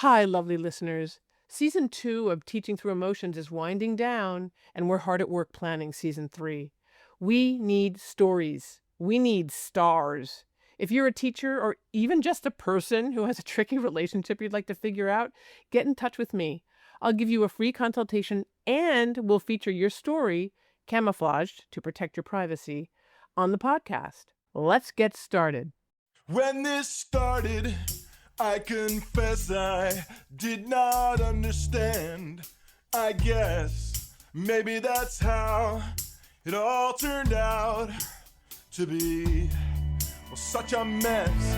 Hi, lovely listeners. Season 2 of Teaching Through Emotions is winding down, and we're hard at work planning Season 3. We need stories. We need stars. If you're a teacher or even just a person who has a tricky relationship you'd like to figure out, get in touch with me. I'll give you a free consultation and we'll feature your story, camouflaged to protect your privacy, on the podcast. Let's get started. When this started, I confess I did not understand. I guess maybe that's how it all turned out to be. Well, such a mess.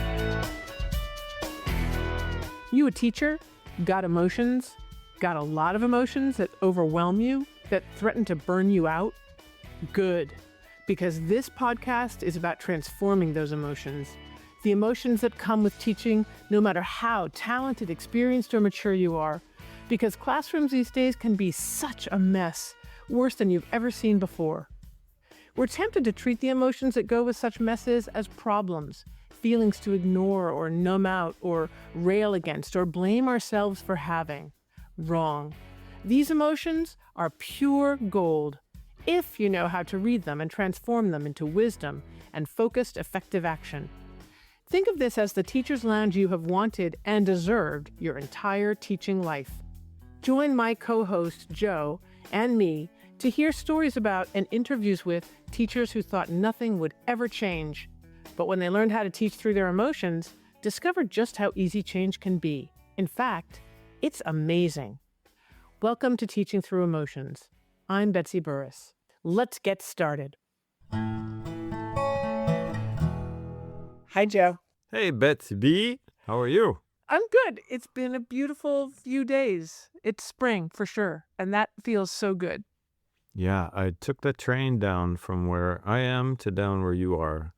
You a teacher? Got emotions? Got a lot of emotions that overwhelm you, that threaten to burn you out? Good, because this podcast is about transforming those emotions. The emotions that come with teaching, no matter how talented, experienced, or mature you are. Because classrooms these days can be such a mess, worse than you've ever seen before. We're tempted to treat the emotions that go with such messes as problems, feelings to ignore or numb out or rail against or blame ourselves for having. Wrong. These emotions are pure gold, if you know how to read them and transform them into wisdom and focused, effective action. Think of this as the teacher's lounge you have wanted and deserved your entire teaching life. Join my co-host, Joe, and me to hear stories about and interviews with teachers who thought nothing would ever change, but when they learned how to teach through their emotions, discovered just how easy change can be. In fact, it's amazing. Welcome to Teaching Through Emotions. I'm Betsy Burris. Let's get started. Hi, Joe. Hey, Betsy B. How are you? I'm good. It's been a beautiful few days. It's spring for sure, and that feels so good. Yeah, I took the train down from where I am to down where you are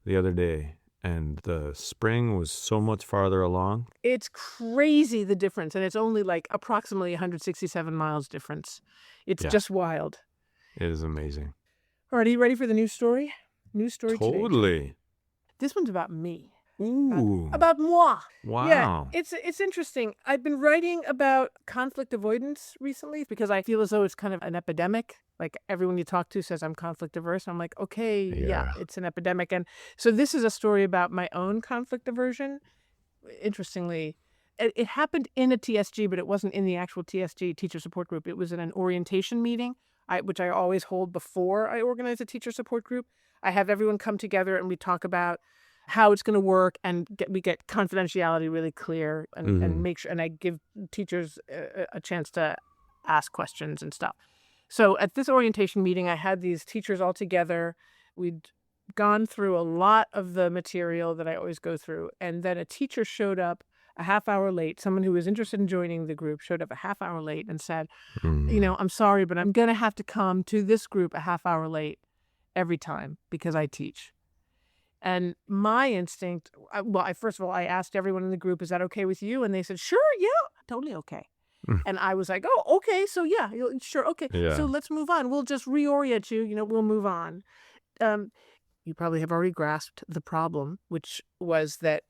the other day, and the spring was so much farther along. It's crazy, the difference, and it's only like approximately 167 miles difference. It's just wild. It is amazing. All right, are you ready for the news story? News story today. Totally. This one's about me. Ooh. About moi. Wow. Yeah, it's interesting. I've been writing about conflict avoidance recently because I feel as though it's kind of an epidemic. Like everyone you talk to says I'm conflict averse. I'm like, okay, yeah, it's an epidemic. And so this is a story about my own conflict aversion. Interestingly, it happened in a TSG, but it wasn't in the actual TSG, teacher support group. It was in an orientation meeting, which I always hold before I organize a teacher support group. I have everyone come together and we talk about how it's going to work, and we get confidentiality really clear, and make sure, and I give teachers a chance to ask questions and stuff. So at this orientation meeting, I had these teachers all together. We'd gone through a lot of the material that I always go through, and then a teacher showed up a half hour late. Someone who was interested in joining the group showed up a half hour late and said, I'm sorry, but I'm going to have to come to this group a half hour late every time because I teach. And my instinct, first of all, I asked everyone in the group, is that okay with you? And they said, sure, yeah, totally okay. And I was like, oh, okay, so yeah, sure, okay. Yeah. So let's move on. We'll just reorient you, we'll move on. You probably have already grasped the problem, which was that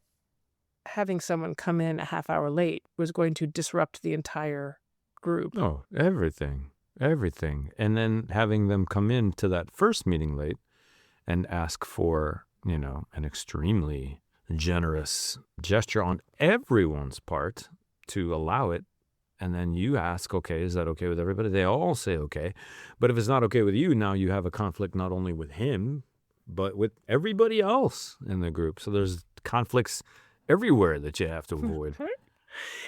having someone come in a half hour late was going to disrupt the entire group. Oh, everything. And then having them come in to that first meeting late and ask for an extremely generous gesture on everyone's part to allow it. And then you ask, okay, is that okay with everybody? They all say okay. But if it's not okay with you, now you have a conflict not only with him, but with everybody else in the group. So there's conflicts everywhere that you have to avoid.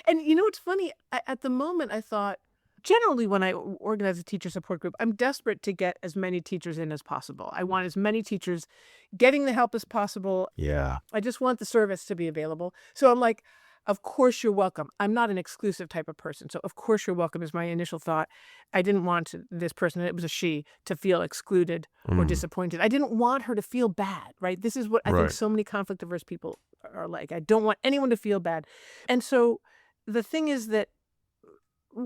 And it's funny, at the moment I thought, generally, when I organize a teacher support group, I'm desperate to get as many teachers in as possible. I want as many teachers getting the help as possible. Yeah. I just want the service to be available. So I'm like, of course you're welcome. I'm not an exclusive type of person. So of course you're welcome is my initial thought. I didn't want this person, it was a she, to feel excluded or disappointed. I didn't want her to feel bad, right? This is what I think so many conflict averse people are like. I don't want anyone to feel bad. And so the thing is that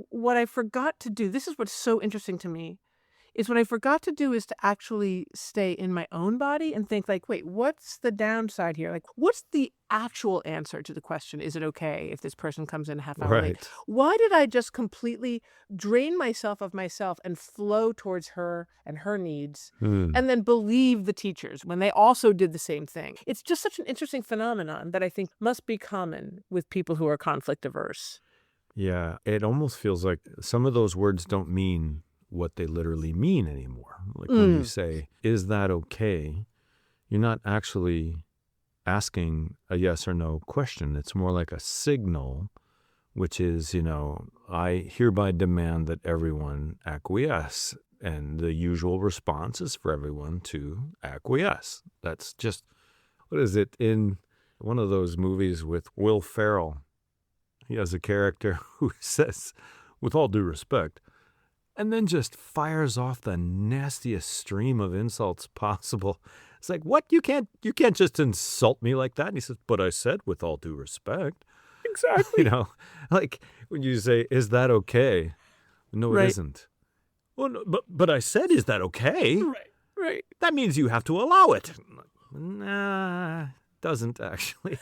what I forgot to do, this is what's so interesting to me, is what I forgot to do is to actually stay in my own body and think like, wait, what's the downside here? Like, what's the actual answer to the question? Is it okay if this person comes in a half hour late? Right. Why did I just completely drain myself of myself and flow towards her and her needs and then believe the teachers when they also did the same thing? It's just such an interesting phenomenon that I think must be common with people who are conflict averse. Yeah, it almost feels like some of those words don't mean what they literally mean anymore. Like when you say, is that okay? You're not actually asking a yes or no question. It's more like a signal, which is, I hereby demand that everyone acquiesce. And the usual response is for everyone to acquiesce. That's just, what is it, in one of those movies with Will Ferrell? He has a character who says, with all due respect, and then just fires off the nastiest stream of insults possible. It's like, what? You can't just insult me like that. And he says, but I said with all due respect. Exactly. Like when you say, is that okay? No, it Right. isn't. Well, no, but I said, is that okay? Right. That means you have to allow it. Nah, doesn't actually.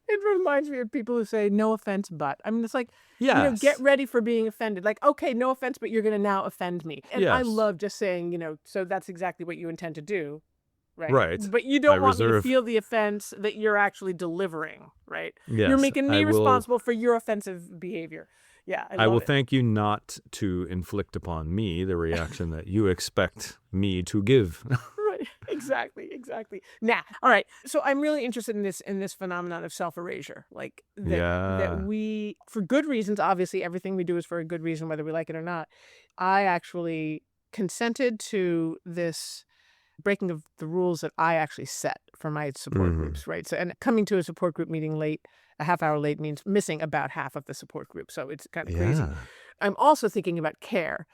It reminds me of people who say, no offense, but. I mean, it's like, Yes. get ready for being offended. Like, okay, no offense, but you're going to now offend me. And I Yes. love just saying, so that's exactly what you intend to do. Right. Right. But you don't I want me to reserve- feel the offense that you're actually delivering, right? Yes, You're making me I will- responsible for your offensive behavior. Yeah, I will love it. thank you not to inflict upon me the reaction that you expect me to give. Right. Exactly. Now, all right. So I'm really interested in this phenomenon of self-erasure. Like that we, for good reasons, obviously everything we do is for a good reason, whether we like it or not. I actually consented to this breaking of the rules that I actually set for my support groups, right? So, and coming to a support group meeting late, a half hour late, means missing about half of the support group. So it's kind of crazy. I'm also thinking about care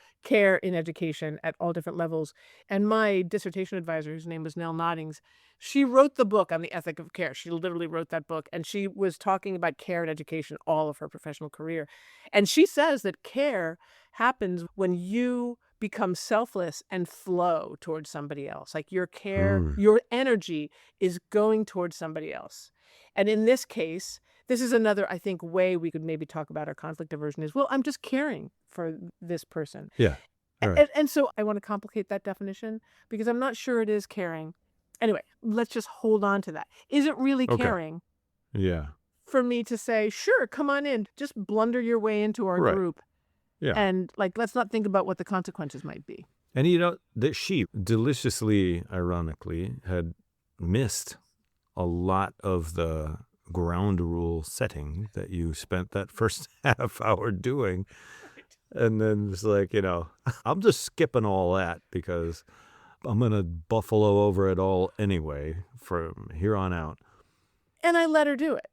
in education at all different levels. And my dissertation advisor, whose name was Nell Noddings, she wrote the book on the ethic of care. She literally wrote that book, and she was talking about care in education all of her professional career. And she says that care happens when you become selfless and flow towards somebody else. Like your care, your energy is going towards somebody else. And in this case, this is another, I think, way we could maybe talk about our conflict aversion is, well, I'm just caring for this person. Yeah. Right. And so I want to complicate that definition because I'm not sure it is caring. Anyway, let's just hold on to that. Is it really caring Yeah. for me to say, sure, come on in, just blunder your way into our group? Yeah. And let's not think about what the consequences might be. And that she deliciously, ironically, had missed a lot of the ground rule setting that you spent that first half hour doing. And then it's like, I'm just skipping all that because I'm going to buffalo over it all anyway from here on out. And I let her do it.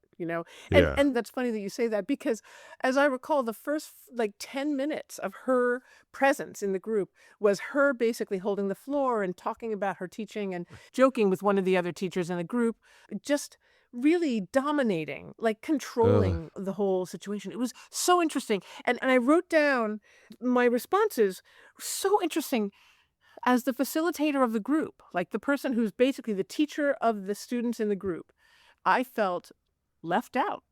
And that's funny that you say that because as I recall, the first 10 minutes of her presence in the group was her basically holding the floor and talking about her teaching and joking with one of the other teachers in the group, just really dominating, controlling the whole situation. It was so interesting. And I wrote down my responses. So interesting. As the facilitator of the group, the person who's basically the teacher of the students in the group, I felt left out.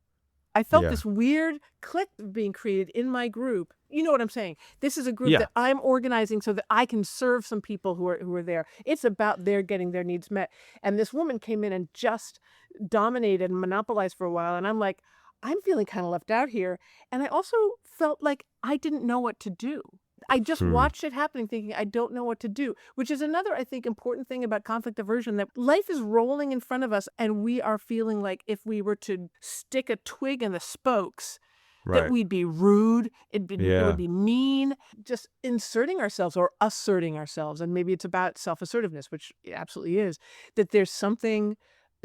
I felt this weird clique being created in my group. You know what I'm saying? This is a group that I'm organizing so that I can serve some people who are there. It's about their getting their needs met. And this woman came in and just dominated and monopolized for a while. And I'm like, I'm feeling kind of left out here. And I also felt like I didn't know what to do. I just watched it happening thinking I don't know what to do, which is another, I think, important thing about conflict aversion, that life is rolling in front of us and we are feeling like if we were to stick a twig in the spokes, that we'd be rude, it would be mean, just inserting ourselves or asserting ourselves. And maybe it's about self-assertiveness, which it absolutely is, that there's something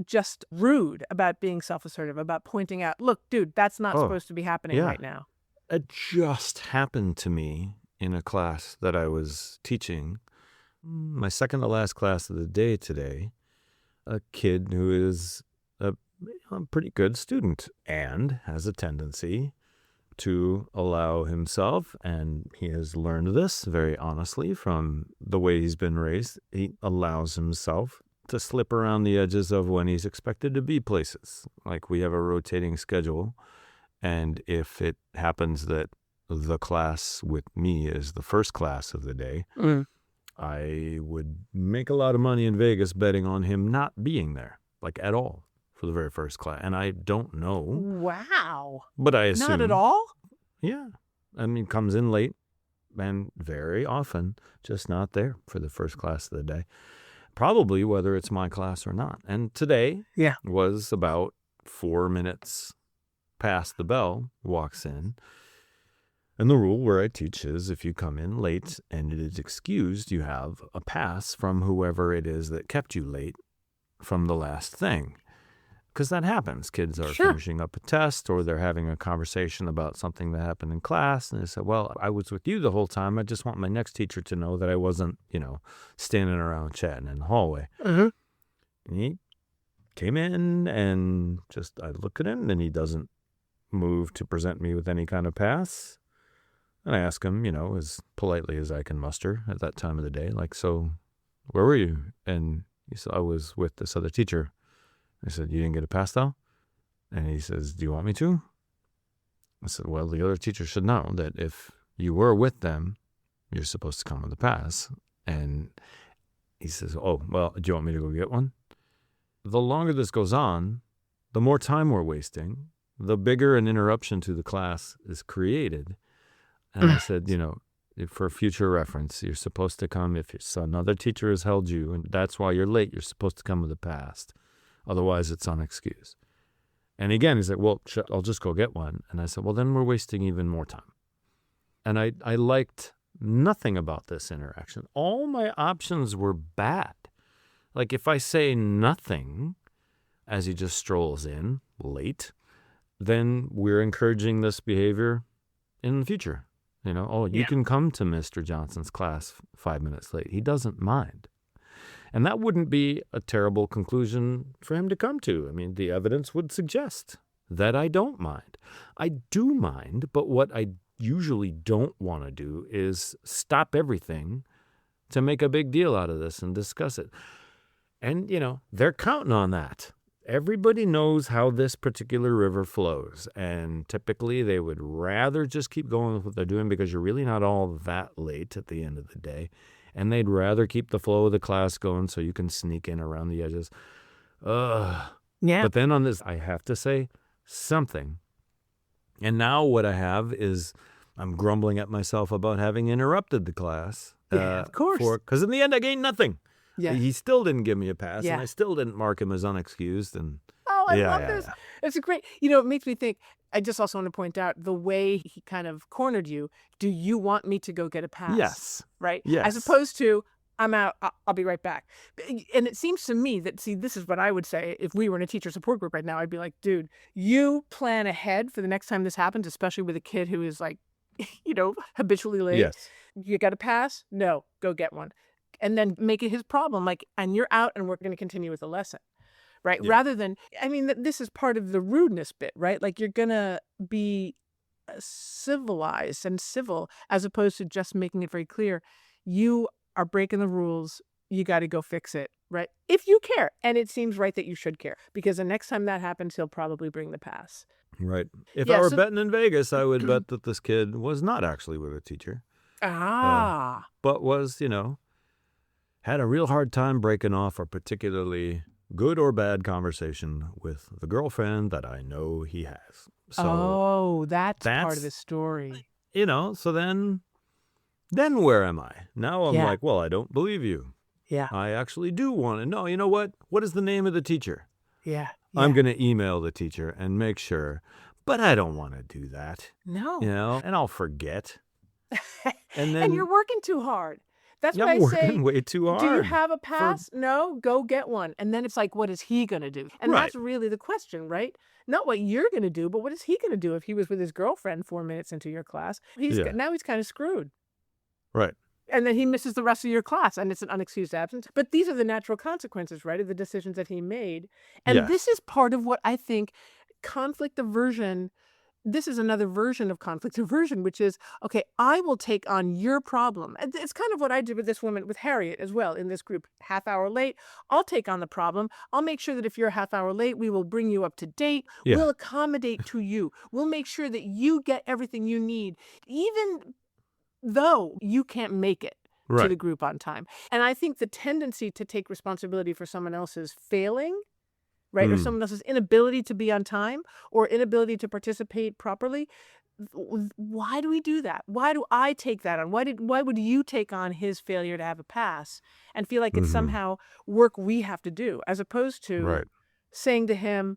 just rude about being self-assertive, about pointing out, look, dude, that's not supposed to be happening right now. It just happened to me in a class that I was teaching, my second to last class of the day today, a kid who is a pretty good student and has a tendency to allow himself, and he has learned this very honestly from the way he's been raised, he allows himself to slip around the edges of when he's expected to be places. Like we have a rotating schedule, and if it happens that the class with me is the first class of the day, I would make a lot of money in Vegas betting on him not being there, like at all, for the very first class. And I don't know. Wow. But I assume. Not at all? Yeah. I mean, comes in late and very often just not there for the first class of the day. Probably whether it's my class or not. And today was about 4 minutes past the bell, walks in. And the rule where I teach is if you come in late and it is excused, you have a pass from whoever it is that kept you late from the last thing. Because that happens. Kids are finishing up a test or they're having a conversation about something that happened in class. And they say, well, I was with you the whole time. I just want my next teacher to know that I wasn't, standing around chatting in the hallway. And he came in and I look at him and he doesn't move to present me with any kind of pass. And I ask him, as politely as I can muster at that time of the day, like, so where were you? And he said, I was with this other teacher. I said, you didn't get a pass though? And he says, do you want me to? I said, well, the other teacher should know that if you were with them, you're supposed to come with a pass. And he says, oh, well, do you want me to go get one? The longer this goes on, the more time we're wasting, the bigger an interruption to the class is created. And I said, for future reference, you're supposed to come if another teacher has held you, and that's why you're late, you're supposed to come with a pass. Otherwise, it's unexcused. And again, he's like, well, I'll just go get one. And I said, well, then we're wasting even more time. And I liked nothing about this interaction. All my options were bad. Like if I say nothing as he just strolls in late, then we're encouraging this behavior in the future. You can come to Mr. Johnson's class 5 minutes late. He doesn't mind. And that wouldn't be a terrible conclusion for him to come to. I mean, the evidence would suggest that I don't mind. I do mind, but what I usually don't want to do is stop everything to make a big deal out of this and discuss it. And, they're counting on that. Everybody knows how this particular river flows, and typically they would rather just keep going with what they're doing because you're really not all that late at the end of the day, and they'd rather keep the flow of the class going so you can sneak in around the edges. Yeah. But then on this, I have to say something. And now what I have is I'm grumbling at myself about having interrupted the class. Of course. Because in the end, I gained nothing. Yeah. He still didn't give me a pass, and I still didn't mark him as unexcused. And I love this. Yeah. It's a great, it makes me think, I just also want to point out the way he kind of cornered you. Do you want me to go get a pass? Yes. Right? Yes. As opposed to, I'm out, I'll be right back. And it seems to me that, this is what I would say if we were in a teacher support group right now. I'd be like, dude, you plan ahead for the next time this happens, especially with a kid who is like, habitually late. Yes. You got a pass? No, go get one. And then make it his problem, and you're out and we're going to continue with the lesson, right? Yeah. Rather than, this is part of the rudeness bit, right? Like you're going to be civilized and civil as opposed to just making it very clear. You are breaking the rules. You got to go fix it, right? If you care. And it seems right that you should care because the next time that happens, he'll probably bring the pass. Right. If I were betting in Vegas, I would bet that this kid was not actually with a teacher. But was, had a real hard time breaking off a particularly good or bad conversation with the girlfriend that I know he has. So that's part of the story. So then where am I? Now I'm like, well, I don't believe you. Yeah. I actually do want to know. You know what? What is the name of the teacher? Yeah. I'm going to email the teacher and make sure. But I don't want to do that. No. And I'll forget. And you're working too hard. That's why I say, working way too hard. Do you have a pass? No, go get one. And then it's like, what is he going to do? And that's really the question, right? Not what you're going to do, but what is he going to do if he was with his girlfriend 4 minutes into your class? Now he's kind of screwed. Right. And then he misses the rest of your class, and it's an unexcused absence. But these are the natural consequences, right, of the decisions that he made. And this is part of what I think conflict aversion this is another version of conflict aversion, which is, okay, I will take on your problem. And it's kind of what I did with this woman, with Harriet as well, in this group. Half hour late, I'll take on the problem. I'll make sure that if you're a half hour late, we will bring you up to date. Yeah. We'll accommodate to you. We'll make sure that you get everything you need, even though you can't make it to Right. the group on time. And I think the tendency to take responsibility for someone else's failing, right, or someone else's inability to be on time or inability to participate properly, why do we do that? Why do I take that on? Why would you take on his failure to have a pass and feel like it's somehow work we have to do, as opposed to Right. saying to him,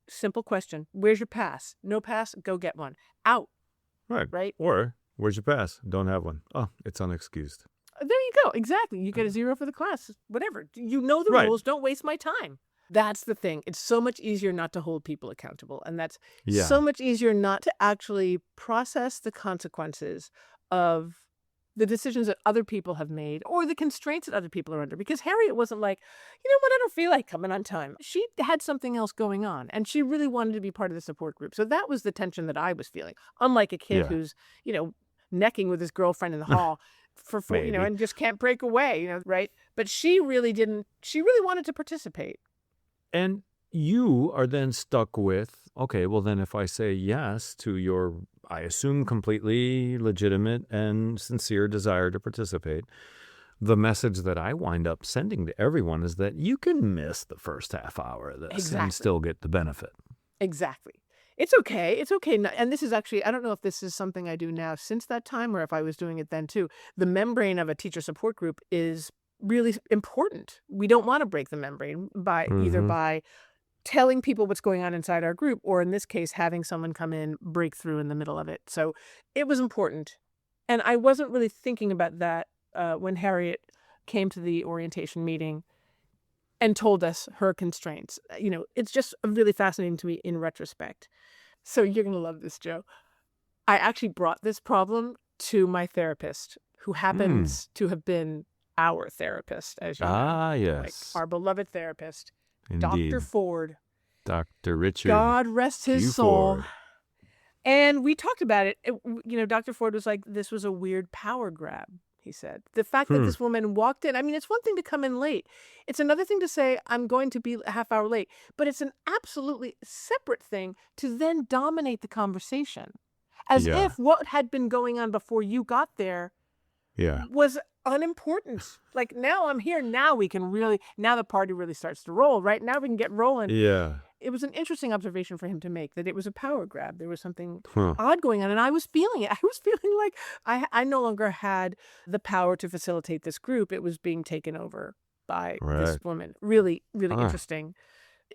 simple question, where's your pass? No pass, go get one. Out. Right. Right? Or, where's your pass? Don't have one. Oh, it's unexcused. There you go. Exactly. You get a 0 for the class. Whatever. You know the Right. rules. Don't waste my time. That's the thing. It's so much easier not to hold people accountable. And that's Yeah. so much easier not to actually process the consequences of the decisions that other people have made or the constraints that other people are under. Because Harriet wasn't like, you know what, I don't feel like coming on time. She had something else going on and she really wanted to be part of the support group. So that was the tension that I was feeling. Unlike a kid Yeah. who's, necking with his girlfriend in the hall for Maybe. and just can't break away, right? But she really didn't. She really wanted to participate. And you are then stuck with, okay, well then if I say yes to your, I assume, completely legitimate and sincere desire to participate, the message that I wind up sending to everyone is that you can miss the first half hour of this Exactly. and still get the benefit. Exactly. It's okay. It's okay. And this is actually, I don't know if this is something I do now since that time or if I was doing it then too. The membrane of a teacher support group is really important. We don't want to break the membrane by either by telling people what's going on inside our group or in this case, having someone come in, break through in the middle of it. So it was important. And I wasn't really thinking about that when Harriet came to the orientation meeting and told us her constraints. It's just really fascinating to me in retrospect. So you're going to love this, Joe. I actually brought this problem to my therapist, who happens to have been our therapist, as you know. Ah, yes. Like our beloved therapist, Indeed. Dr. Ford. Dr. Richard. God rest his Q. soul. Ford. And we talked about it. Dr. Ford was like, this was a weird power grab, he said. The fact that this woman walked in, it's one thing to come in late. It's another thing to say, I'm going to be a half hour late. But it's an absolutely separate thing to then dominate the conversation. As Yeah. if what had been going on before you got there Yeah. was unimportant. Like, now I'm here. Now the party really starts to roll, right? Now we can get rolling. Yeah. It was an interesting observation for him to make, that it was a power grab. There was something Huh. odd going on, and I was feeling it. I was feeling like I no longer had the power to facilitate this group. It was being taken over by this Right. woman. Really, really Ah. interesting.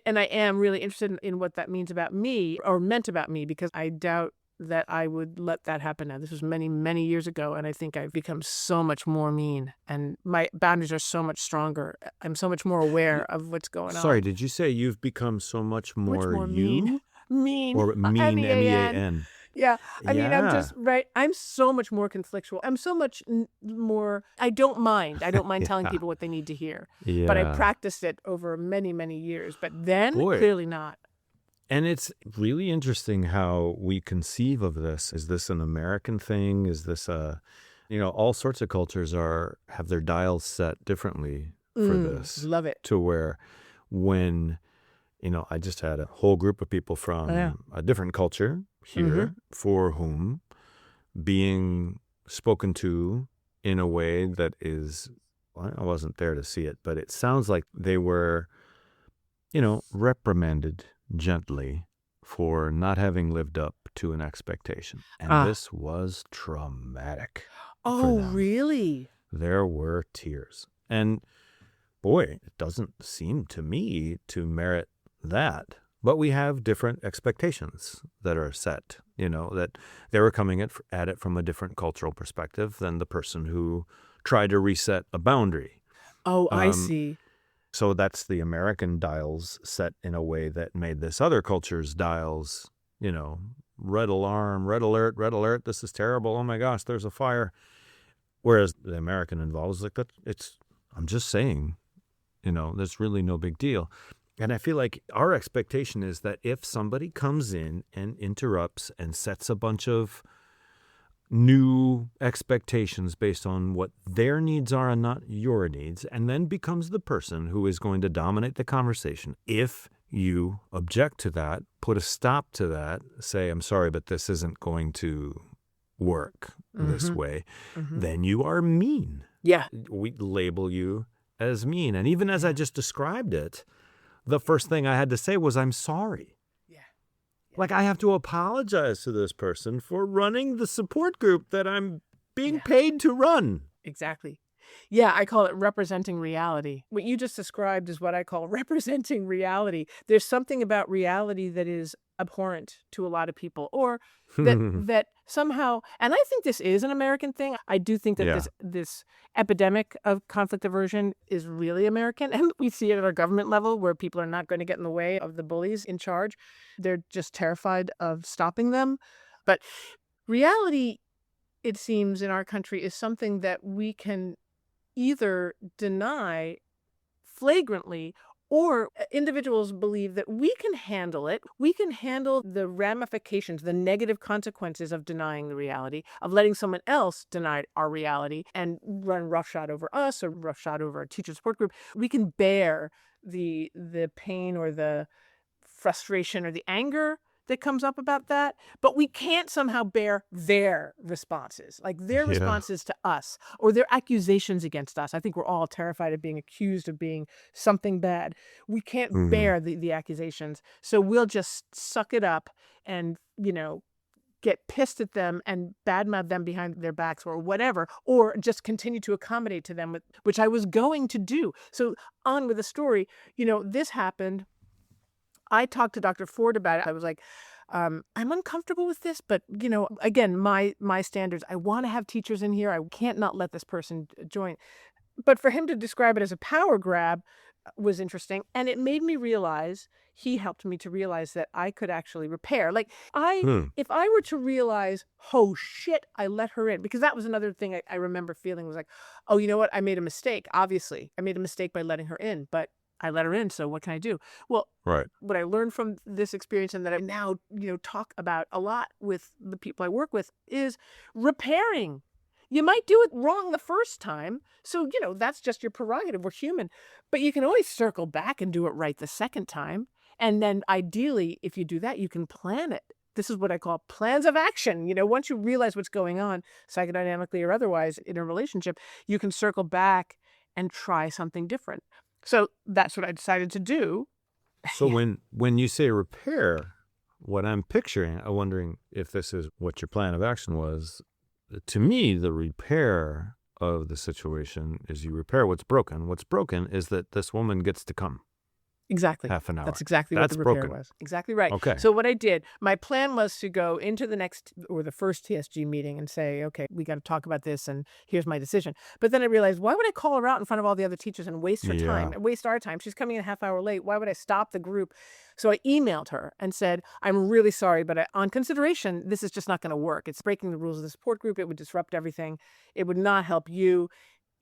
And I am really interested in what that means about me, or meant about me, because I doubt that I would let that happen now. This was many, many years ago, and I think I've become so much more mean, and my boundaries are so much stronger. I'm so much more aware of what's going on. Sorry, did you say you've become so much more, more you? mean. Or mean, M-E-A-N. M-E-A-N? Yeah. I'm Yeah. just, right. I'm so much more conflictual. I'm so much more, I don't mind. I don't mind telling Yeah. people what they need to hear. Yeah. But I practiced it over many, many years. But then, Boy. clearly not. And it's really interesting how we conceive of this. Is this an American thing? Is this all sorts of cultures have their dials set differently for this. Love it. To where when, I just had a whole group of people from a different culture here for whom being spoken to in a way that is, well, I wasn't there to see it, but it sounds like they were, reprimanded gently for not having lived up to an expectation. And this was traumatic. Oh, them. really? There were tears. And boy, it doesn't seem to me to merit that. But we have different expectations that are set, that they were coming at it from a different cultural perspective than the person who tried to reset a boundary. Oh, I see. So that's the American dials set in a way that made this other culture's dials, red alarm, red alert, this is terrible, oh my gosh, there's a fire. Whereas the American involved is like, I'm just saying, there's really no big deal. And I feel like our expectation is that if somebody comes in and interrupts and sets a bunch of new expectations based on what their needs are and not your needs, and then becomes the person who is going to dominate the conversation, if you object to that, put a stop to that, say, I'm sorry, but this isn't going to work this way, then you are mean. Yeah. We label you as mean. And even as I just described it, the first thing I had to say was, I'm sorry. Yeah. Like, I have to apologize to this person for running the support group that I'm being paid to run. Exactly. Yeah, I call it representing reality. What you just described is what I call representing reality. There's something about reality that is abhorrent to a lot of people, or that somehow, and I think this is an American thing. I do think that this epidemic of conflict aversion is really American, and we see it at our government level, where people are not going to get in the way of the bullies in charge. They're just terrified of stopping them. But reality, it seems, in our country is something that we can either deny flagrantly, or individuals believe that we can handle it. We can handle the ramifications, the negative consequences of denying the reality, of letting someone else deny our reality and run roughshod over us or roughshod over a teacher support group. We can bear the pain or the frustration or the anger that comes up about that, but we can't somehow bear their responses, like their responses to us or their accusations against us. I think we're all terrified of being accused of being something bad. We can't bear the accusations. So we'll just suck it up and, get pissed at them and badmouth them behind their backs or whatever, or just continue to accommodate to them, which I was going to do. So on with the story, this happened. I talked to Dr. Ford about it. I was like, I'm uncomfortable with this, but, again, my standards, I want to have teachers in here. I can't not let this person join. But for him to describe it as a power grab was interesting. And it made me realize, he helped me to realize that I could actually repair. Like, if I were to realize, oh, shit, I let her in. Because that was another thing I remember feeling was like, oh, you know what? I made a mistake. Obviously, I made a mistake by letting her in. But I let her in, so what can I do? Well, what I learned from this experience, and that I now, talk about a lot with the people I work with, is repairing. You might do it wrong the first time, so, that's just your prerogative. We're human. But you can always circle back and do it right the second time. And then ideally, if you do that, you can plan it. This is what I call plans of action. Once you realize what's going on, psychodynamically or otherwise, in a relationship, you can circle back and try something different. So that's what I decided to do. So when you say repair, what I'm picturing, I'm wondering if this is what your plan of action was. To me, the repair of the situation is you repair what's broken. What's broken is that this woman gets to come. Exactly. Half an hour. That's exactly what the repair was. Exactly right. Okay. So what I did, my plan was to go into the next or the first TSG meeting and say, okay, we got to talk about this and here's my decision. But then I realized, why would I call her out in front of all the other teachers and waste her time, waste our time? She's coming in a half hour late. Why would I stop the group? So I emailed her and said, I'm really sorry, but on consideration, this is just not going to work. It's breaking the rules of the support group. It would disrupt everything. It would not help you.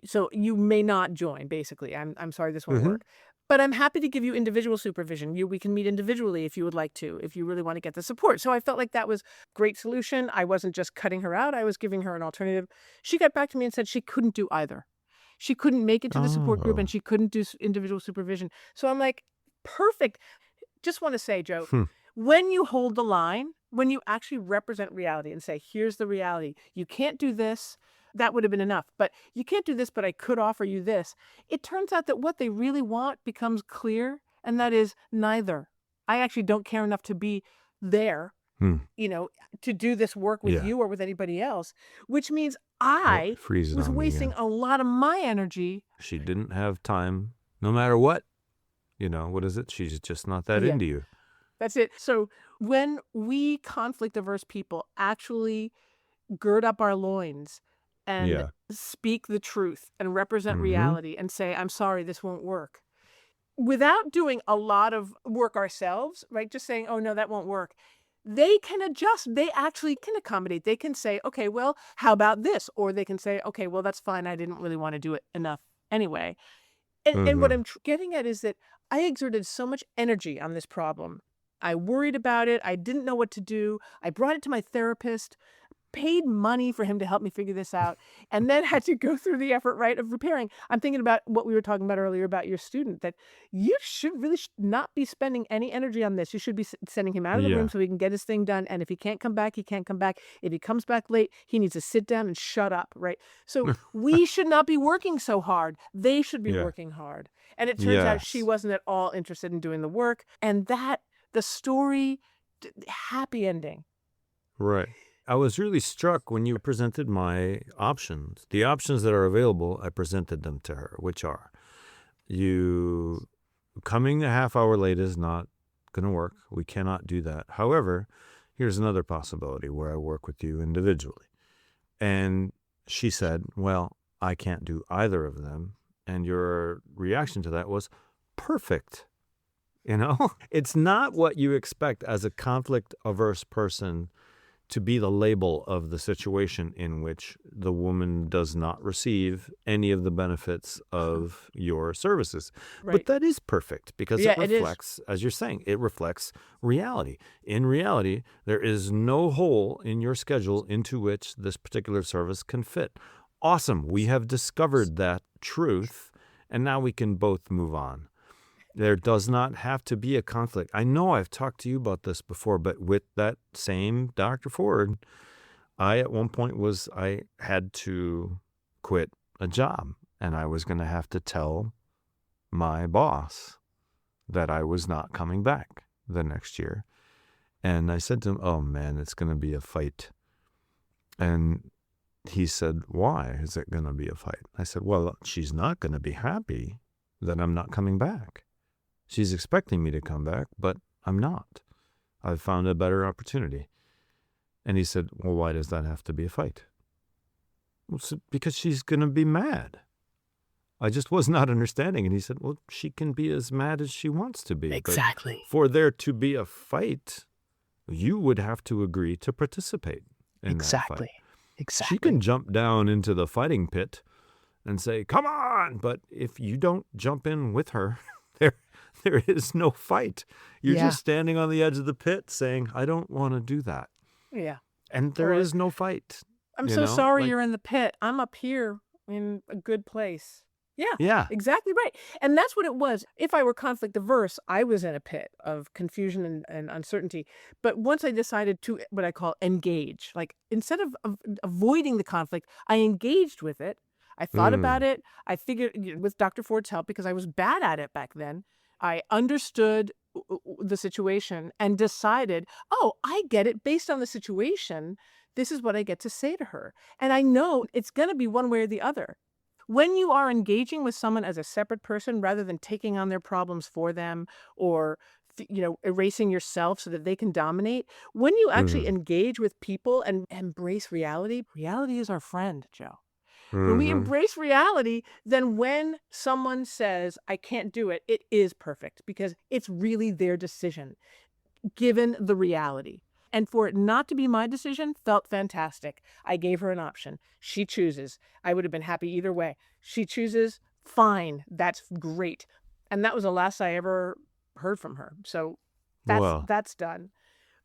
So you may not join, basically. I'm sorry, this won't work. But I'm happy to give you individual supervision. We can meet individually if you would like to, if you really want to get the support. So I felt like that was a great solution. I wasn't just cutting her out. I was giving her an alternative. She got back to me and said she couldn't do either. She couldn't make it to the support group and she couldn't do individual supervision. So I'm like, perfect. Just want to say, Joe, when you hold the line, when you actually represent reality and say, here's the reality, you can't do this. That would have been enough. But you can't do this, but I could offer you this. It turns out that what they really want becomes clear, and that is neither. I actually don't care enough to be there, to do this work with you or with anybody else, which means I was wasting a lot of my energy. She didn't have time, no matter what. What is it? She's just not that into you. That's it. So when we conflict-averse people actually gird up our loins and speak the truth and represent reality and say, I'm sorry, this won't work, without doing a lot of work ourselves, right? Just saying, oh, no, that won't work. They can adjust. They actually can accommodate. They can say, okay, well, how about this? Or they can say, okay, well, that's fine. I didn't really want to do it enough anyway. And what I'm getting at is that I exerted so much energy on this problem. I worried about it. I didn't know what to do. I brought it to my therapist, paid money for him to help me figure this out, and then had to go through the effort, right, of repairing. I'm thinking about what we were talking about earlier about your student, that you should really not be spending any energy on this. You should be sending him out of the room Yeah. so he can get his thing done. And if he can't come back, he can't come back. If he comes back late, he needs to sit down and shut up, right? So we should not be working so hard. They should be Yeah. working hard. And it turns out Yes. she wasn't at all interested in doing the work. And that, the story, happy ending. Right. I was really struck when you presented my options. The options that are available, I presented them to her, which are you coming a half hour late is not going to work. We cannot do that. However, here's another possibility where I work with you individually. And she said, well, I can't do either of them. And your reaction to that was perfect. You know, it's not what you expect as a conflict averse person to be the label of the situation in which the woman does not receive any of the benefits of your services. Right. But that is perfect because Yeah, it it is. reflects, as you're saying, it reflects reality. In reality, there is no hole in your schedule into which this particular service can fit. Awesome. We have discovered that truth, and now we can both move on. There does not have to be a conflict. I know I've talked to you about this before, but with that same Dr. Ford, I at one point I had to quit a job, and I was going to have to tell my boss that I was not coming back the next year. And I said to him, oh man, it's going to be a fight. And he said, why is it going to be a fight? I said, well, she's not going to be happy that I'm not coming back. She's expecting me to come back, but I'm not. I've found a better opportunity. And he said, well, why does that have to be a fight? Well, because she's going to be mad. I just was not understanding. And he said, well, she can be as mad as she wants to be. Exactly. But for there to be a fight, you would have to agree to participate in that fight. Exactly. She can jump down into the fighting pit and say, come on. But if you don't jump in with her, there is no fight. You're just standing on the edge of the pit saying, I don't want to do that. Yeah. And there is no fight. I'm so sorry you're in the pit. I'm up here in a good place. Yeah. Yeah. Exactly right. And that's what it was. If I were conflict averse, I was in a pit of confusion and uncertainty. But once I decided to what I call engage, like instead of avoiding the conflict, I engaged with it. I thought about it. I figured with Dr. Ford's help, because I was bad at it back then, I understood the situation and decided, oh, I get it based on the situation. This is what I get to say to her. And I know it's going to be one way or the other. When you are engaging with someone as a separate person rather than taking on their problems for them or erasing yourself so that they can dominate, when you actually engage with people and embrace reality, reality is our friend, Joe. When we embrace reality, then when someone says, I can't do it, it is perfect because it's really their decision, given the reality. And for it not to be my decision felt fantastic. I gave her an option. She chooses. I would have been happy either way. She chooses, fine, that's great. And that was the last I ever heard from her. So that's done.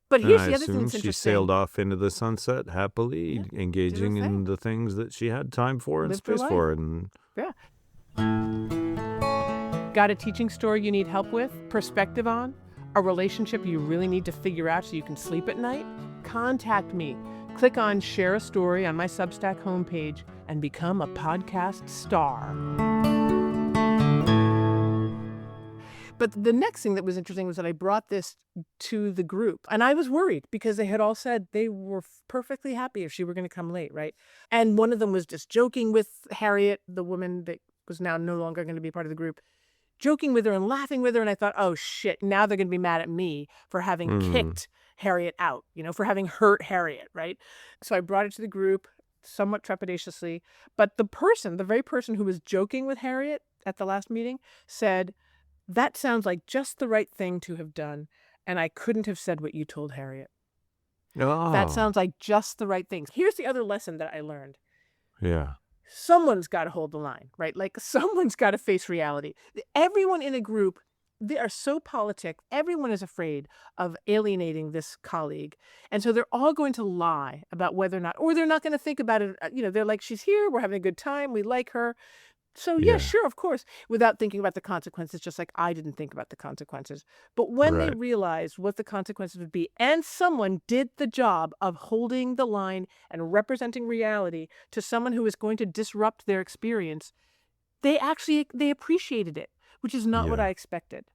But here's the other thing that's interesting. She sailed off into the sunset happily, engaging in the things that she had time for and space for. Got a teaching story you need help with, perspective on, a relationship you really need to figure out so you can sleep at night? Contact me. Click on Share a Story on my Substack homepage and become a podcast star. But the next thing that was interesting was that I brought this to the group. And I was worried because they had all said they were perfectly happy if she were going to come late, right? And one of them was just joking with Harriet, the woman that was now no longer going to be part of the group, joking with her and laughing with her. And I thought, oh, shit, now they're going to be mad at me for having kicked Harriet out, for having hurt Harriet, right? So I brought it to the group somewhat trepidatiously. But the very person who was joking with Harriet at the last meeting said, that sounds like just the right thing to have done, and I couldn't have said what you told Harriet. Oh. That sounds like just the right thing. Here's the other lesson that I learned. Yeah. Someone's got to hold the line, right? Like someone's got to face reality. Everyone in a group They are so politic. Everyone is afraid of alienating this colleague. And so they're all going to lie about whether or not, or they're not going to think about it. They're like, she's here. We're having a good time. We like her. So yeah, Yeah. sure, of course, without thinking about the consequences, just like I didn't think about the consequences. But when they Right. realized what the consequences would be, and someone did the job of holding the line and representing reality to someone who is going to disrupt their experience, they appreciated it, which is not what Yeah. I expected.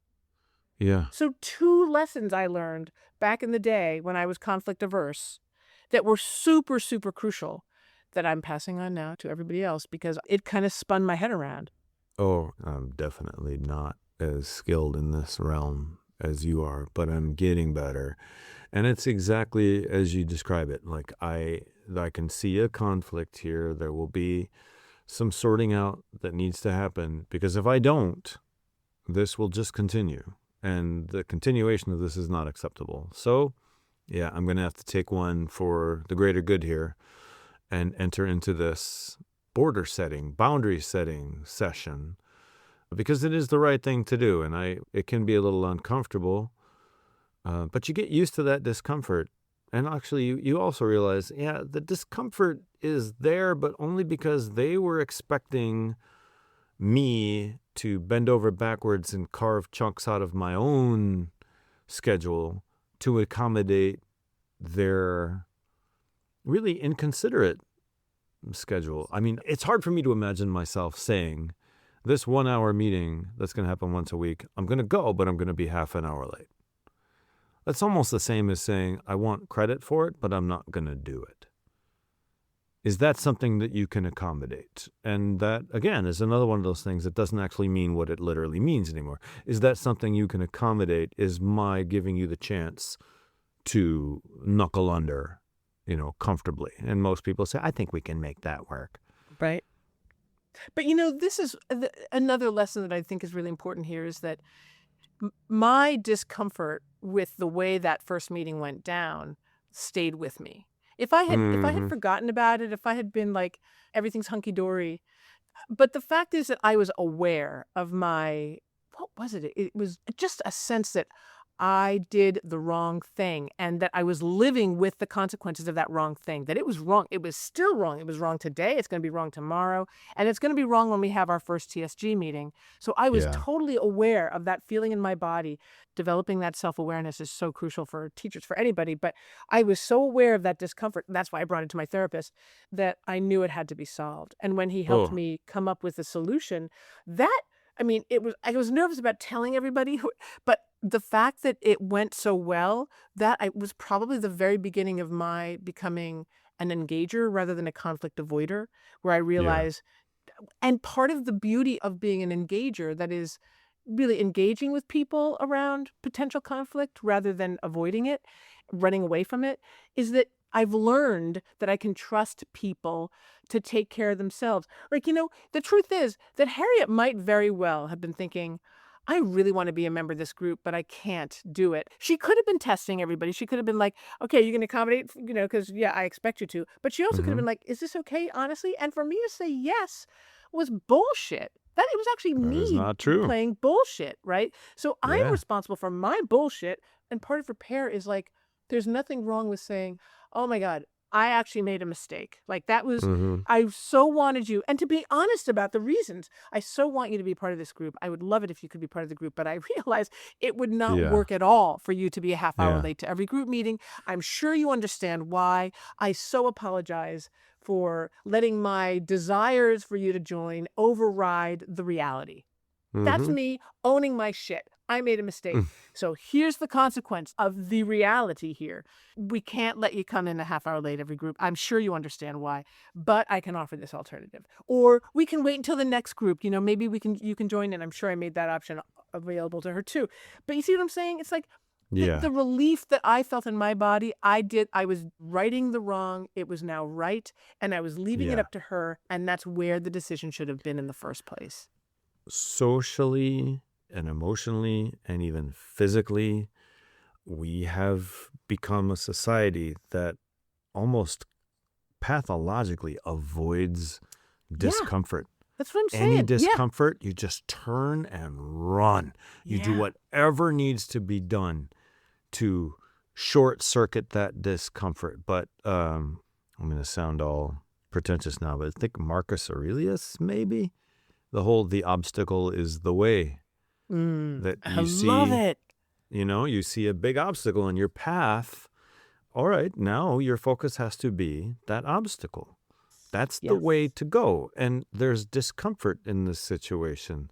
Yeah. So 2 lessons I learned back in the day when I was conflict averse that were super, super crucial that I'm passing on now to everybody else because it kind of spun my head around. Oh, I'm definitely not as skilled in this realm as you are, but I'm getting better. And it's exactly as you describe it. Like I can see a conflict here. There will be some sorting out that needs to happen because if I don't, this will just continue. And the continuation of this is not acceptable. So, yeah, I'm going to have to take one for the greater good here and enter into this border setting, boundary setting session because it is the right thing to do. And it can be a little uncomfortable, but you get used to that discomfort. And actually, you also realize, yeah, the discomfort is there, but only because they were expecting me to bend over backwards and carve chunks out of my own schedule to accommodate their really inconsiderate schedule. I mean, it's hard for me to imagine myself saying, this 1 hour meeting that's going to happen once a week, I'm going to go, but I'm going to be half an hour late. That's almost the same as saying, I want credit for it, but I'm not going to do it. Is that something that you can accommodate? And that, again, is another one of those things that doesn't actually mean what it literally means anymore. Is that something you can accommodate? Is my giving you the chance to knuckle under, comfortably? And most people say, I think we can make that work. Right. But, this is another lesson that I think is really important here is that my discomfort with the way that first meeting went down stayed with me. If I had forgotten about it, if I had been like, everything's hunky-dory. But the fact is that I was aware of what was it? It was just a sense that I did the wrong thing and that I was living with the consequences of that wrong thing, that it was wrong. It was still wrong. It was wrong today. It's going to be wrong tomorrow. And it's going to be wrong when we have our first TSG meeting. So I was totally aware of that feeling in my body. Developing that self-awareness is so crucial for teachers, for anybody. But I was so aware of that discomfort. And that's why I brought it to my therapist, that I knew it had to be solved. And when he helped me come up with a solution, I was nervous about telling everybody, but the fact that it went so well, was probably the very beginning of my becoming an engager rather than a conflict avoider, where I realized, and part of the beauty of being an engager, that is really engaging with people around potential conflict rather than avoiding it, running away from it, is that I've learned that I can trust people to take care of themselves. Like, the truth is that Harriet might very well have been thinking, I really want to be a member of this group, but I can't do it. She could have been testing everybody. She could have been like, okay, you can accommodate, because, I expect you to. But she also could have been like, is this okay, honestly? And for me to say yes was bullshit. That it was actually That is me not true. playing bullshit, right? So I'm responsible for my bullshit. And part of repair is like, there's nothing wrong with saying, oh my God, I actually made a mistake. Like that was, I so wanted you. And to be honest about the reasons, I so want you to be part of this group. I would love it if you could be part of the group, but I realized it would not work at all for you to be a half hour late to every group meeting. I'm sure you understand why. I so apologize for letting my desires for you to join override the reality. That's me owning my shit. I made a mistake. So here's the consequence of the reality here. We can't let you come in a half hour late every group. I'm sure you understand why, but I can offer this alternative. Or we can wait until the next group. Maybe you can join in. I'm sure I made that option available to her too. But you see what I'm saying? It's like the relief that I felt in my body, I was righting the wrong. It was now right. And I was leaving it up to her. And that's where the decision should have been in the first place. Socially and emotionally and even physically, we have become a society that almost pathologically avoids discomfort. That's what I'm Any saying. Yeah. discomfort, you just turn and run. You do Yeah. whatever needs to be done to short circuit that discomfort. But I'm going to sound all pretentious now, but I think Marcus Aurelius, maybe, the obstacle is the way. That I you love see, it. you see a big obstacle in your path. All right, now your focus has to be that obstacle. That's the Yes. way to go. And there's discomfort in this situation.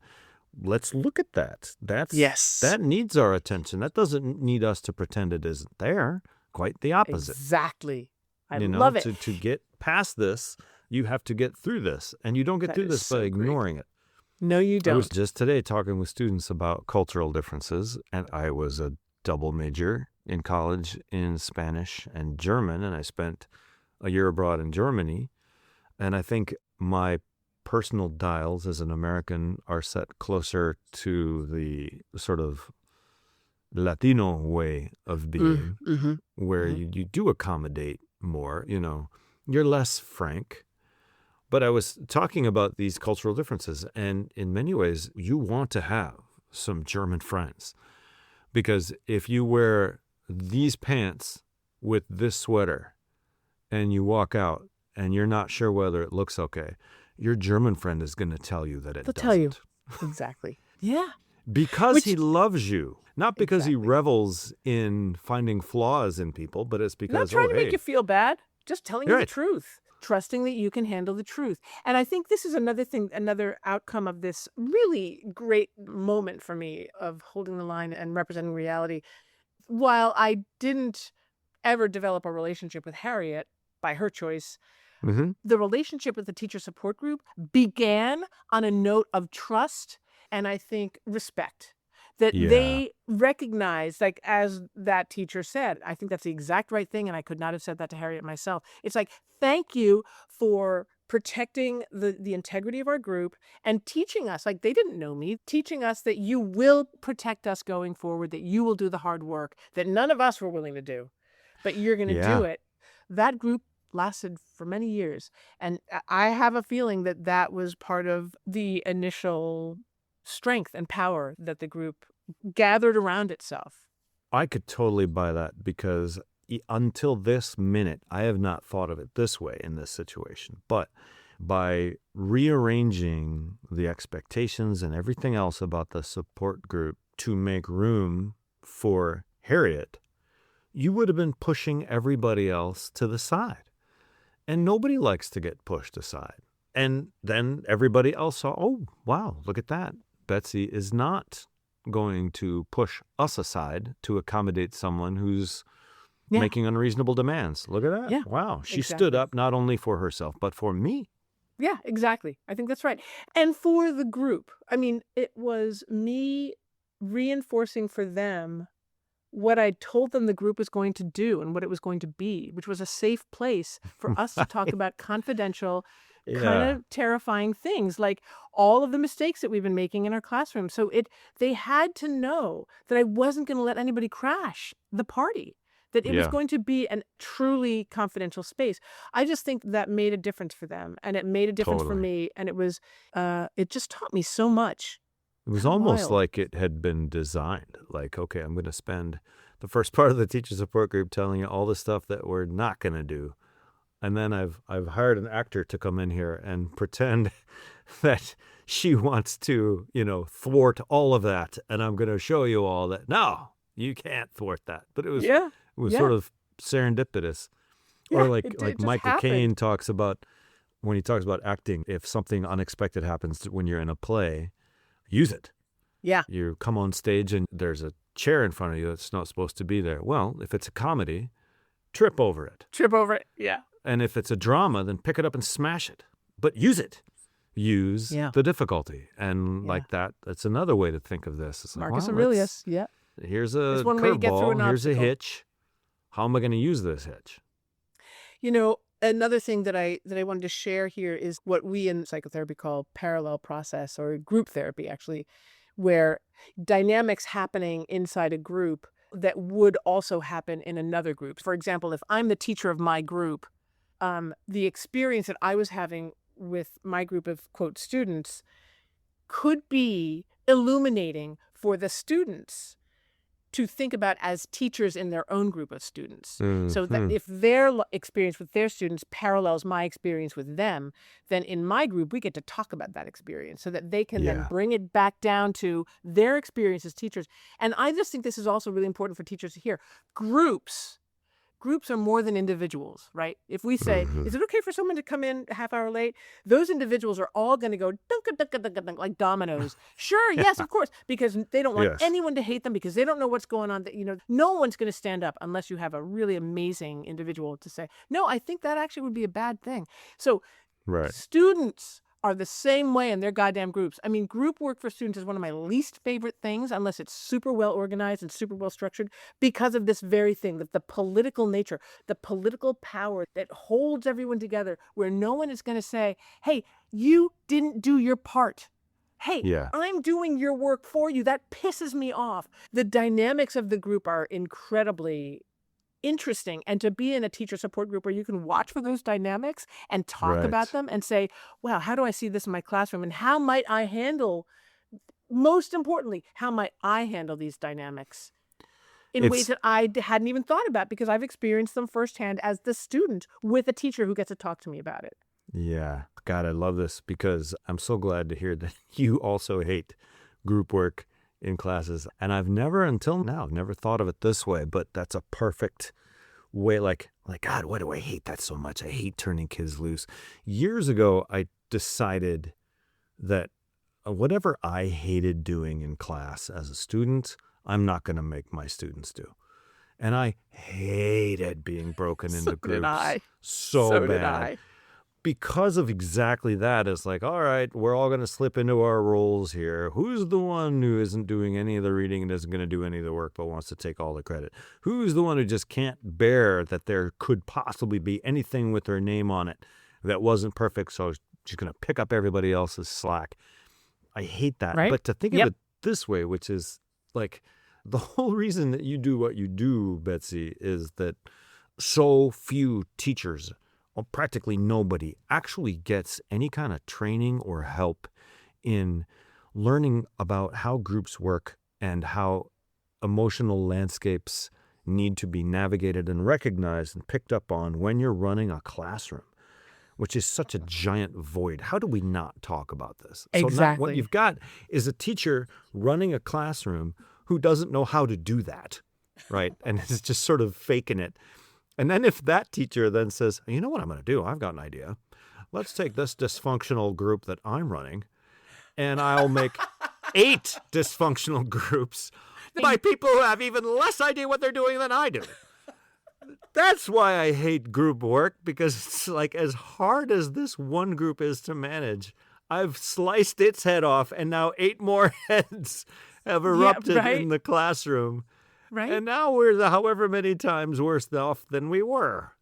Let's look at that. Yes. That needs our attention. That doesn't need us to pretend it isn't there. Quite the opposite. Exactly. I love it. To get past this, you have to get through this. And you don't get That through is this so by great. ignoring it. No, you I was don't. just today talking with students about cultural differences, and I was a double major in college in Spanish and German, and I spent a year abroad in Germany. And I think my personal dials as an American are set closer to the sort of Latino way of being, where you do accommodate more, you're less frank. But I was talking about these cultural differences, and in many ways, you want to have some German friends. Because if you wear these pants with this sweater and you walk out and you're not sure whether it looks okay, your German friend is going to tell you that it doesn't. Tell you. Exactly. Yeah. Because he loves you. Not because he Exactly. revels in finding flaws in people, but it's because, Not trying to make you feel bad, just telling you the Right. truth. Trusting that you can handle the truth. And I think this is another thing, another outcome of this really great moment for me of holding the line and representing reality. While I didn't ever develop a relationship with Harriet by her choice, the relationship with the teacher support group began on a note of trust and I think respect. That they recognize, like as that teacher said, I think that's the exact right thing, and I could not have said that to Harriet myself. It's like, thank you for protecting the integrity of our group and teaching us, like they didn't know me, teaching us that you will protect us going forward, that you will do the hard work that none of us were willing to do, but you're going to do it. That group lasted for many years, and I have a feeling that that was part of the initial strength and power that the group gathered around itself. I could totally buy that because until this minute, I have not thought of it this way in this situation. But by rearranging the expectations and everything else about the support group to make room for Harriet, you would have been pushing everybody else to the side. And nobody likes to get pushed aside. And then everybody else saw, oh, wow, look at that. Betsy is not going to push us aside to accommodate someone who's making unreasonable demands. Look at that. Yeah, Wow. She stood up not only for herself, but for me. Yeah, exactly. I think that's right. And for the group, I mean, it was me reinforcing for them what I told them the group was going to do and what it was going to be, which was a safe place for us to talk about confidential, kind of terrifying things, like all of the mistakes that we've been making in our classroom. So they had to know that I wasn't going to let anybody crash the party, that it was going to be a truly confidential space. I just think that made a difference for them, and it made a difference for me, and it was it just taught me so much. It was almost like it had been designed. Like, okay, I'm going to spend the first part of the teacher support group telling you all the stuff that we're not going to do. And then I've hired an actor to come in here and pretend that she wants to, thwart all of that. And I'm going to show you all that. No, you can't thwart that. But it was sort of serendipitous. Or like Michael Caine talks about, when he talks about acting, if something unexpected happens when you're in a play, use it. Yeah. You come on stage and there's a chair in front of you that's not supposed to be there. Well, if it's a comedy, trip over it. Yeah. And if it's a drama, then pick it up and smash it. But use it. Use the difficulty. And like that's another way to think of this. It's like, Marcus Aurelius, Here's a curveball, here's a hitch. How am I going to use this hitch? Another thing that I wanted to share here is what we in psychotherapy call parallel process, or group therapy, actually, where dynamics happening inside a group that would also happen in another group. For example, if I'm the teacher of my group, the experience that I was having with my group of, quote, students could be illuminating for the students to think about as teachers in their own group of students. So that if their experience with their students parallels my experience with them, then in my group, we get to talk about that experience so that they can then bring it back down to their experience as teachers. And I just think this is also really important for teachers to hear. Groups are more than individuals, right? If we say, is it okay for someone to come in a half hour late? Those individuals are all going to go dunk, dunk, dunk, dunk, dunk, like dominoes. Sure, yes, of course, because they don't want anyone to hate them because they don't know what's going on. No one's going to stand up unless you have a really amazing individual to say, no, I think that actually would be a bad thing. So students are the same way in their goddamn groups. I mean, group work for students is one of my least favorite things, unless it's super well organized and super well structured, because of this very thing, that the political nature, the political power that holds everyone together, where no one is going to say, hey, you didn't do your part. Hey, I'm doing your work for you. That pisses me off. The dynamics of the group are incredibly interesting, and to be in a teacher support group where you can watch for those dynamics and talk about them and say, wow, how do I see this in my classroom, and how might I handle, most importantly, how might I handle these dynamics in ways that I hadn't even thought about because I've experienced them firsthand as the student with a teacher who gets to talk to me about it. Yeah. God, I love this because I'm so glad to hear that you also hate group work in classes. And I've never until now, never thought of it this way, but that's a perfect way. Like, God, why do I hate that so much? I hate turning kids loose. Years ago, I decided that whatever I hated doing in class as a student, I'm not going to make my students do. And I hated being broken into groups. Did I. So bad. Did I. Because of exactly that, it's like, all right, we're all going to slip into our roles here. Who's the one who isn't doing any of the reading and isn't going to do any of the work but wants to take all the credit? Who's the one who just can't bear that there could possibly be anything with their name on it that wasn't perfect, so she's going to pick up everybody else's slack? I hate that. Right? But to think of it this way, which is like the whole reason that you do what you do, Betsy, is that so few teachers, or practically nobody, actually gets any kind of training or help in learning about how groups work and how emotional landscapes need to be navigated and recognized and picked up on when you're running a classroom, which is such a giant void. How do we not talk about this? Exactly. So now what you've got is a teacher running a classroom who doesn't know how to do that, right? And is just sort of faking it. And then if that teacher then says, you know what I'm going to do? I've got an idea. Let's take this dysfunctional group that I'm running, and I'll make 8 dysfunctional groups by people who have even less idea what they're doing than I do. That's why I hate group work, because it's like, as hard as this one group is to manage, I've sliced its head off, and now 8 more heads have erupted in the classroom. Right. And now we're however many times worse off than we were.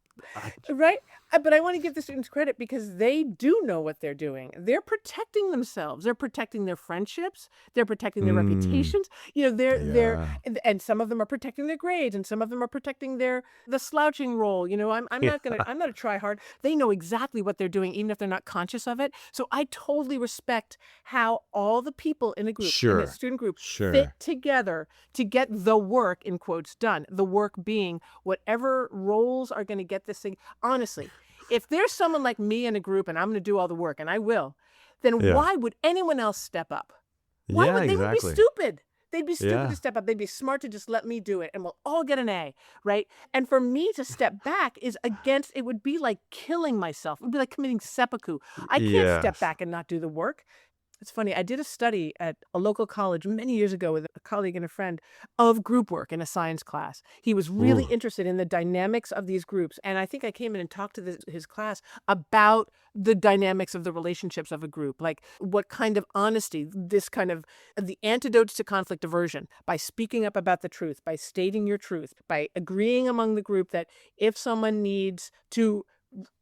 Right. But I want to give the students credit because they do know what they're doing. They're protecting themselves. They're protecting their friendships. They're protecting their reputations. They're and some of them are protecting their grades, and some of them are protecting the slouching role. I'm not to try hard. They know exactly what they're doing, even if they're not conscious of it. So I totally respect how all the people in a group, in a student group, fit together to get the work, in quotes, done. The work being whatever roles are going to get this thing. Honestly, if there's someone like me in a group and I'm going to do all the work, and I will, then why would anyone else step up? They would be stupid. They'd be stupid to step up. They'd be smart to just let me do it, and we'll all get an A, right? And for me to step back it would be like killing myself. It would be like committing seppuku. I can't step back and not do the work. It's funny. I did a study at a local college many years ago with a colleague and a friend of group work in a science class. He was really interested in the dynamics of these groups. And I think I came in and talked to his class about the dynamics of the relationships of a group, like what kind of honesty, this kind of the antidotes to conflict aversion, by speaking up about the truth, by stating your truth, by agreeing among the group that if someone needs to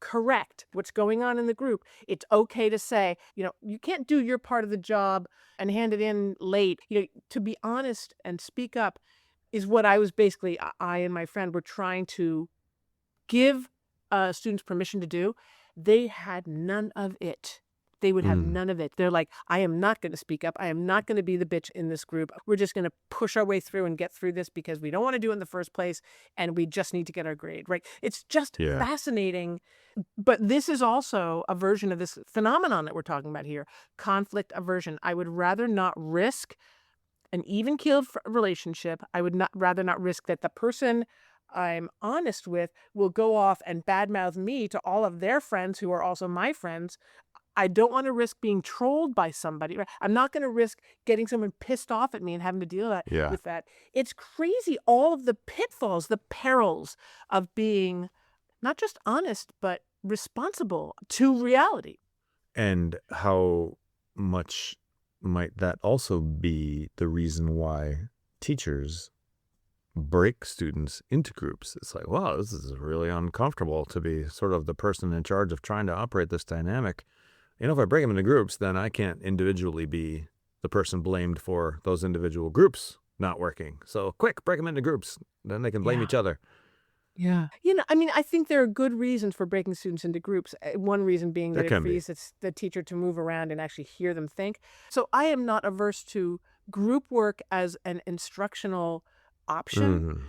correct what's going on in the group, it's okay to say, you can't do your part of the job and hand it in late. To be honest and speak up is what I and my friend were trying to give students permission to do. they had none of it. They would have none of it. They're like, I am not going to speak up. I am not going to be the bitch in this group. We're just going to push our way through and get through this because we don't want to do it in the first place. And we just need to get our grade, right? It's just fascinating. But this is also a version of this phenomenon that we're talking about here, conflict aversion. I would rather not risk an even-keeled relationship. I would rather not risk that the person I'm honest with will go off and badmouth me to all of their friends who are also my friends. I don't want to risk being trolled by somebody. Right? I'm not going to risk getting someone pissed off at me and having to deal with that. It's crazy, all of the pitfalls, the perils of being not just honest, but responsible to reality. And how much might that also be the reason why teachers break students into groups? It's like, wow, this is really uncomfortable to be sort of the person in charge of trying to operate this dynamic. If I break them into groups, then I can't individually be the person blamed for those individual groups not working. So quick, break them into groups. Then they can blame each other. Yeah. I think there are good reasons for breaking students into groups. One reason being that it frees the teacher to move around and actually hear them think. So I am not averse to group work as an instructional option.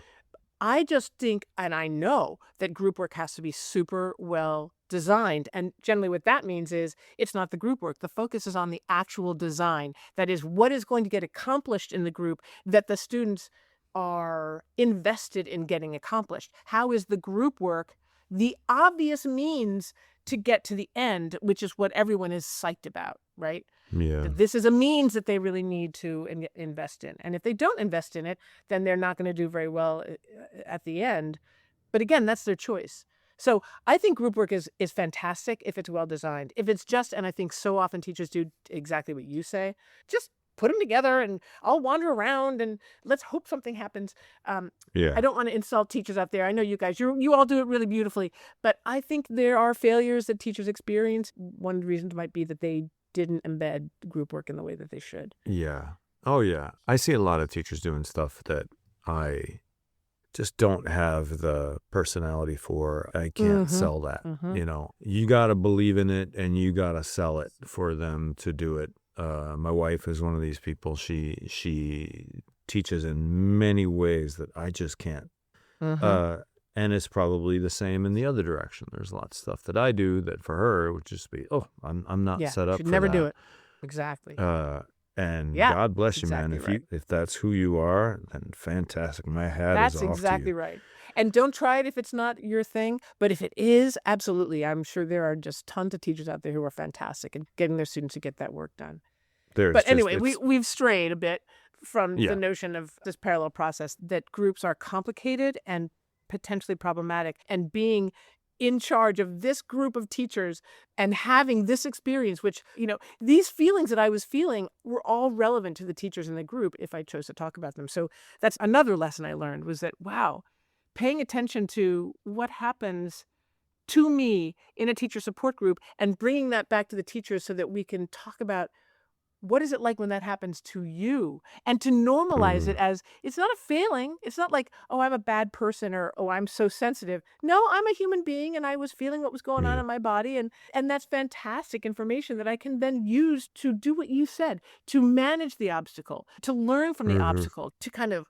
I just think, and I know that group work has to be super well designed. And generally what that means is it's not the group work. The focus is on the actual design. That is, what is going to get accomplished in the group that the students are invested in getting accomplished. How is the group work the obvious means to get to the end, which is what everyone is psyched about, right? Yeah. This is a means that they really need to invest in. And if they don't invest in it, then they're not going to do very well at the end. But again, that's their choice. So I think group work is fantastic if it's well designed. If it's just, and I think so often teachers do exactly what you say, just put them together and I'll wander around and let's hope something happens. I don't want to insult teachers out there. I know you guys, you all do it really beautifully, but I think there are failures that teachers experience. One of the reasons might be that they didn't embed group work in the way that they should. Yeah. Oh, yeah. I see a lot of teachers doing stuff that I just don't have the personality for. I can't sell that. You got to believe in it and you got to sell it for them to do it. My wife is one of these people. She teaches in many ways that I just can't. And it's probably the same in the other direction. There's lots of stuff that I do that for her would just be, I'm not set up for that. She'd never do it. Exactly. And God bless you, man. If that's who you are, then fantastic. My hat is off to you. That's exactly right. And don't try it if it's not your thing. But if it is, absolutely. I'm sure there are just tons of teachers out there who are fantastic at getting their students to get that work done. Anyway, we've strayed a bit from the notion of this parallel process, that groups are complicated and potentially problematic, and being in charge of this group of teachers and having this experience, which, these feelings that I was feeling were all relevant to the teachers in the group if I chose to talk about them. So that's another lesson I learned, was that, wow, paying attention to what happens to me in a teacher support group and bringing that back to the teachers so that we can talk about what is it like when that happens to you, and to normalize it as it's not a failing. It's not like, oh, I'm a bad person, or, oh, I'm so sensitive. No, I'm a human being and I was feeling what was going on in my body. And that's fantastic information that I can then use to do what you said, to manage the obstacle, to learn from the obstacle, to kind of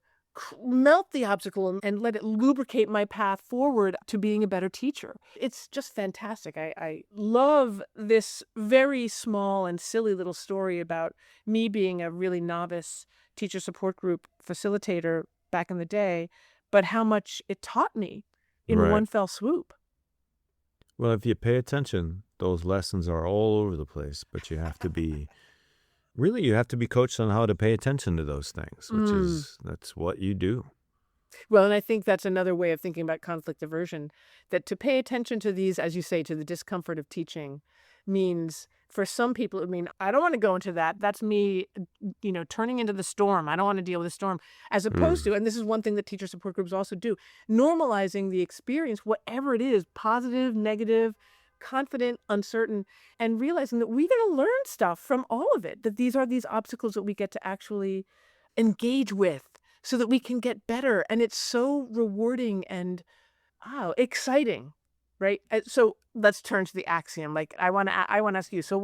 melt the obstacle and let it lubricate my path forward to being a better teacher. It's just fantastic. I love this very small and silly little story about me being a really novice teacher support group facilitator back in the day, but how much it taught me in one fell swoop. Well, if you pay attention, those lessons are all over the place, but you have to be you have to be coached on how to pay attention to those things, which that's what you do. Well, and I think that's another way of thinking about conflict aversion, that to pay attention to these, as you say, to the discomfort of teaching means, for some people, it would mean, I don't want to go into that. That's me, turning into the storm. I don't want to deal with the storm. As opposed to, and this is one thing that teacher support groups also do, normalizing the experience, whatever it is, positive, negative, confident, uncertain, and realizing that we're going to learn stuff from all of it, that these are these obstacles that we get to actually engage with so that we can get better. And it's so rewarding and exciting right? So let's turn to the axiom. Like I want to ask you. So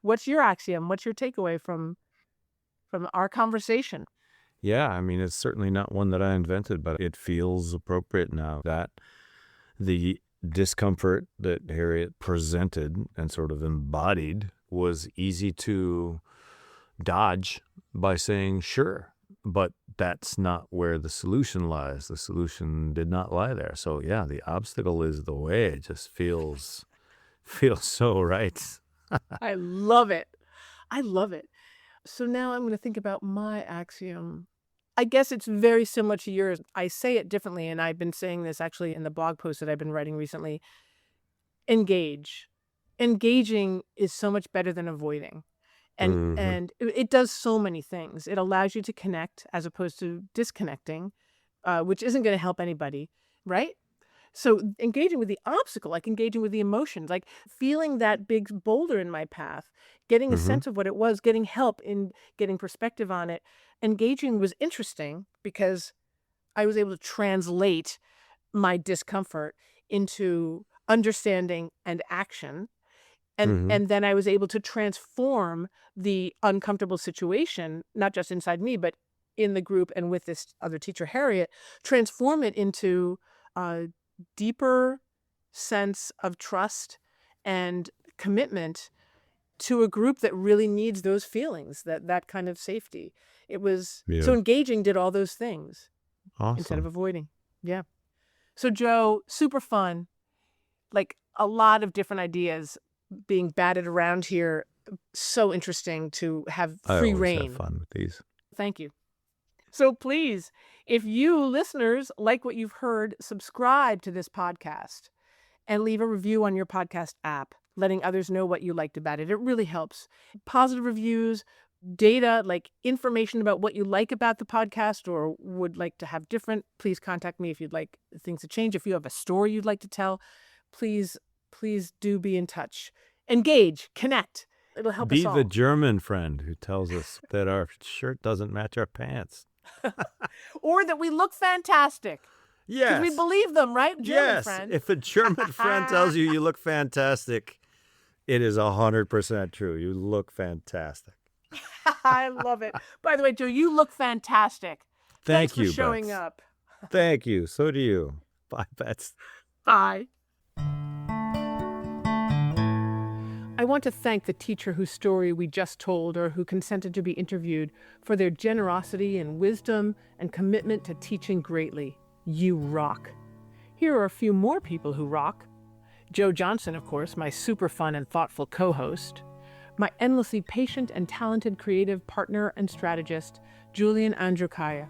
what's your axiom? What's your takeaway from our conversation? Yeah, I mean, it's certainly not one that I invented, but it feels appropriate now that the discomfort that Harriet presented and sort of embodied was easy to dodge by saying, sure, but that's not where the solution lies. The solution did not lie there. So yeah, the obstacle is the way. It just feels so right. I love it. I love it. So now I'm going to think about my axiom. I guess it's very similar to yours. I say it differently, and I've been saying this actually in the blog post that I've been writing recently. Engage. Engaging is so much better than avoiding. And it does so many things. It allows you to connect as opposed to disconnecting, which isn't going to help anybody, right? So engaging with the obstacle, like engaging with the emotions, like feeling that big boulder in my path, getting a sense of what it was, getting help in getting perspective on it. Engaging was interesting because I was able to translate my discomfort into understanding and action. And then I was able to transform the uncomfortable situation, not just inside me, but in the group and with this other teacher, Harriet, transform it into a deeper sense of trust and commitment to a group that really needs those feelings, that kind of safety. It was so engaging did all those things instead of avoiding. Yeah. So Joe, super fun, like a lot of different ideas being batted around here. So interesting to have free reign. I always have fun with these. Thank you. So please, if you listeners like what you've heard, subscribe to this podcast and leave a review on your podcast app, letting others know what you liked about it. It really helps. Positive reviews, data, like information about what you like about the podcast or would like to have different, please contact me if you'd like things to change. If you have a story you'd like to tell, please do be in touch. Engage, connect. It'll help us all. Be the German friend who tells us that our shirt doesn't match our pants. Or that we look fantastic. Yes. Because we believe them, right? German friend. If a German friend tells you look fantastic, it is 100% true. You look fantastic. I love it. By the way, Joe, you look fantastic. Thanks you for showing Bets. up. Thank you. So do you. Bye, Bets. Bye. I want to thank the teacher whose story we just told or who consented to be interviewed for their generosity and wisdom and commitment to teaching greatly. You rock. Here are a few more people who rock. Joe Johnson, of course, my super fun and thoughtful co-host. My endlessly patient and talented creative partner and strategist, Julian Andrukaya.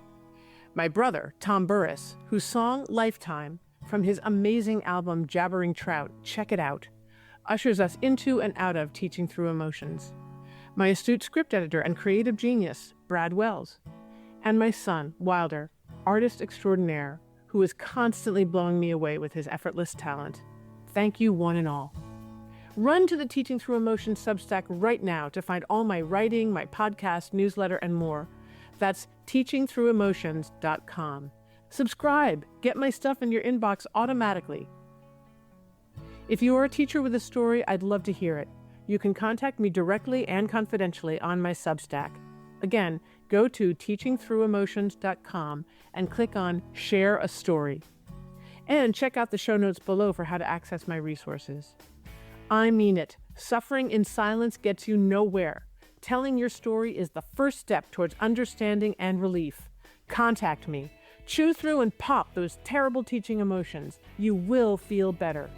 My brother, Tom Burris, whose song Lifetime, from his amazing album Jabbering Trout, check it out, ushers us into and out of teaching through emotions. My astute script editor and creative genius, Brad Wells. And my son, Wilder, artist extraordinaire, who is constantly blowing me away with his effortless talent. Thank you, one and all. Run to the Teaching Through Emotions Substack right now to find all my writing, my podcast, newsletter, and more. That's teachingthroughemotions.com. Subscribe. Get my stuff in your inbox automatically. If you are a teacher with a story, I'd love to hear it. You can contact me directly and confidentially on my Substack. Again, go to teachingthroughemotions.com and click on Share a Story. And check out the show notes below for how to access my resources. I mean it. Suffering in silence gets you nowhere. Telling your story is the first step towards understanding and relief. Contact me. Chew through and pop those terrible teaching emotions. You will feel better.